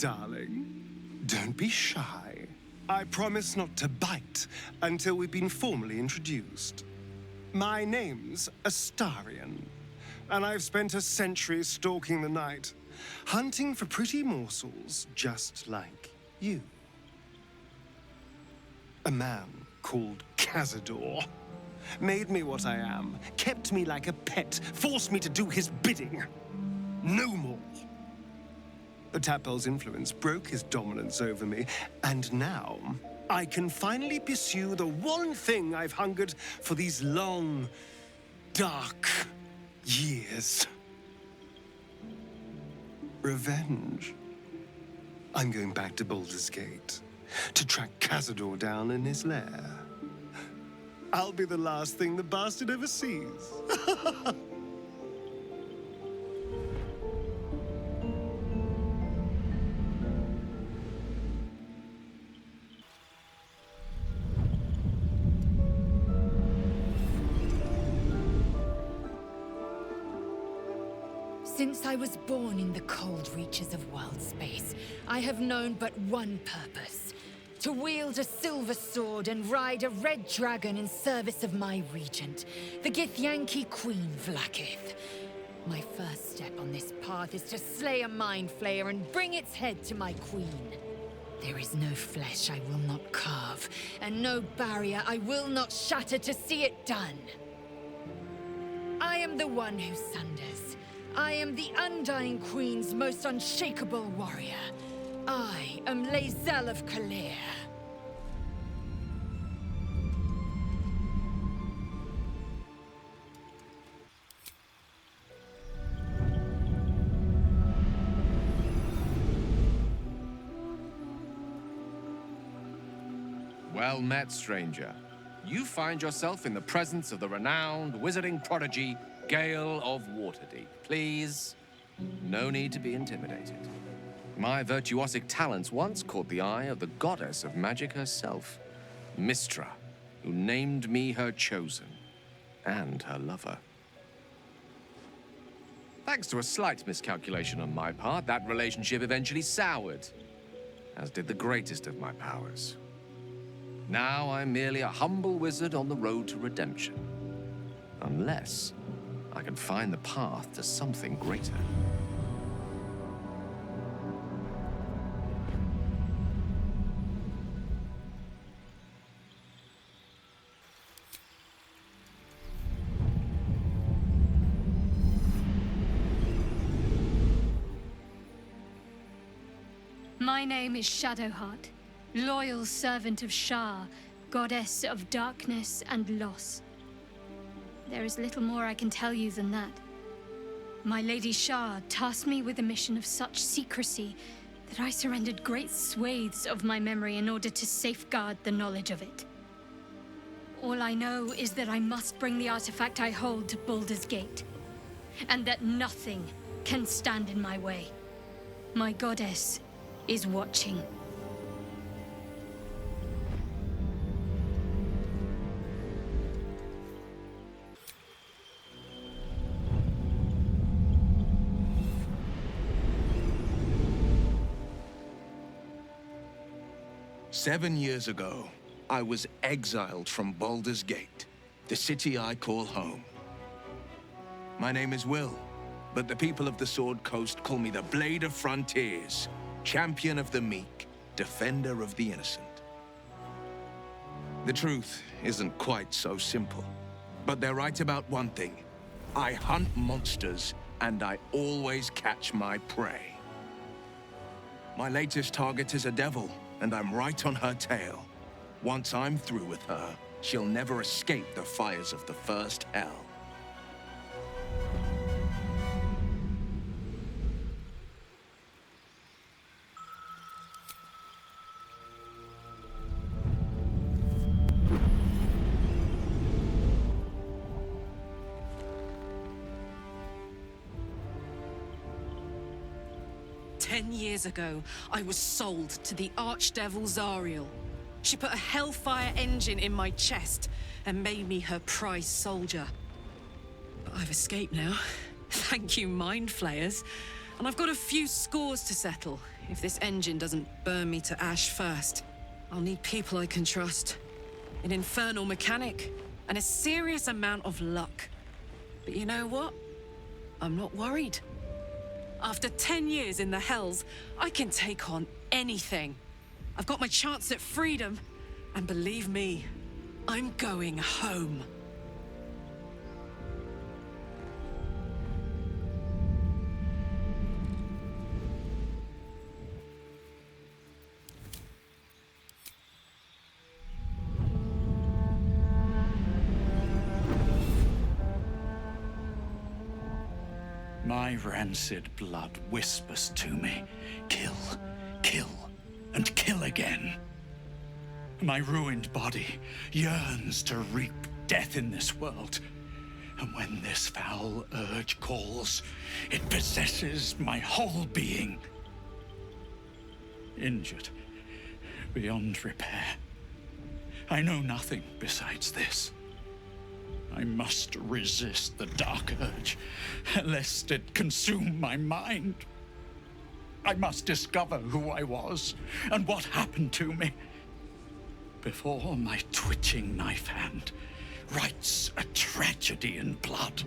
darling. Don't be shy. I promise not to bite until we've been formally introduced. My name's Astarion, and I've spent a century stalking the night, hunting for pretty morsels just like you. A man called Cazador made me what I am, kept me like a pet, forced me to do his bidding. No more. The Tadpole's influence broke his dominance over me, and now I can finally pursue the one thing I've hungered for these long, dark years. Revenge. I'm going back to Baldur's Gate to track Cazador down in his lair. I'll be the last thing the bastard ever sees. Since I was born in the cold reaches of world space, I have known but one purpose: to wield a silver sword and ride a red dragon in service of my regent, the Githyanki Queen Vlaakith. My first step on this path is to slay a mind flayer and bring its head to my queen. There is no flesh I will not carve, and no barrier I will not shatter to see it done. I am the one who sunders. I am the Undying Queen's most unshakable warrior. I am Lae'zel of Kalir. Well met, stranger. You find yourself in the presence of the renowned wizarding prodigy, Gale of Waterdeep. Please, no need to be intimidated. My virtuosic talents once caught the eye of the goddess of magic herself, Mystra, who named me her chosen, and her lover. Thanks to a slight miscalculation on my part, that relationship eventually soured, as did the greatest of my powers. Now I'm merely a humble wizard on the road to redemption. Unless I can find the path to something greater. My name is Shadowheart, loyal servant of Shar, goddess of darkness and loss. There is little more I can tell you than that. My Lady Shar tasked me with a mission of such secrecy that I surrendered great swathes of my memory in order to safeguard the knowledge of it. All I know is that I must bring the artifact I hold to Baldur's Gate, and that nothing can stand in my way. My goddess is watching. "7 years ago, I was exiled from Baldur's Gate, the city I call home. My name is Will, but the people of the Sword Coast call me the Blade of Frontiers, champion of the meek, defender of the innocent. The truth isn't quite so simple, but they're right about one thing. I hunt monsters, and I always catch my prey. My latest target is a devil, and I'm right on her tail. Once I'm through with her, she'll never escape the fires of the first hell." Years ago, I was sold to the Archdevil Zariel. She put a hellfire engine in my chest and made me her prize soldier. But I've escaped now. Thank you, mind flayers. And I've got a few scores to settle If this engine doesn't burn me to ash first, I'll need people I can trust. An infernal mechanic, and a serious amount of luck. But you know what? I'm not worried. After 10 years in the Hells, I can take on anything. I've got my chance at freedom, and believe me, I'm going home. My rancid blood whispers to me, kill, kill, and kill again. My ruined body yearns to reap death in this world. And when this foul urge calls, it possesses my whole being. Injured beyond repair. I know nothing besides this. I must resist the dark urge, lest it consume my mind. I must discover who I was and what happened to me before my twitching knife hand writes a tragedy in blood.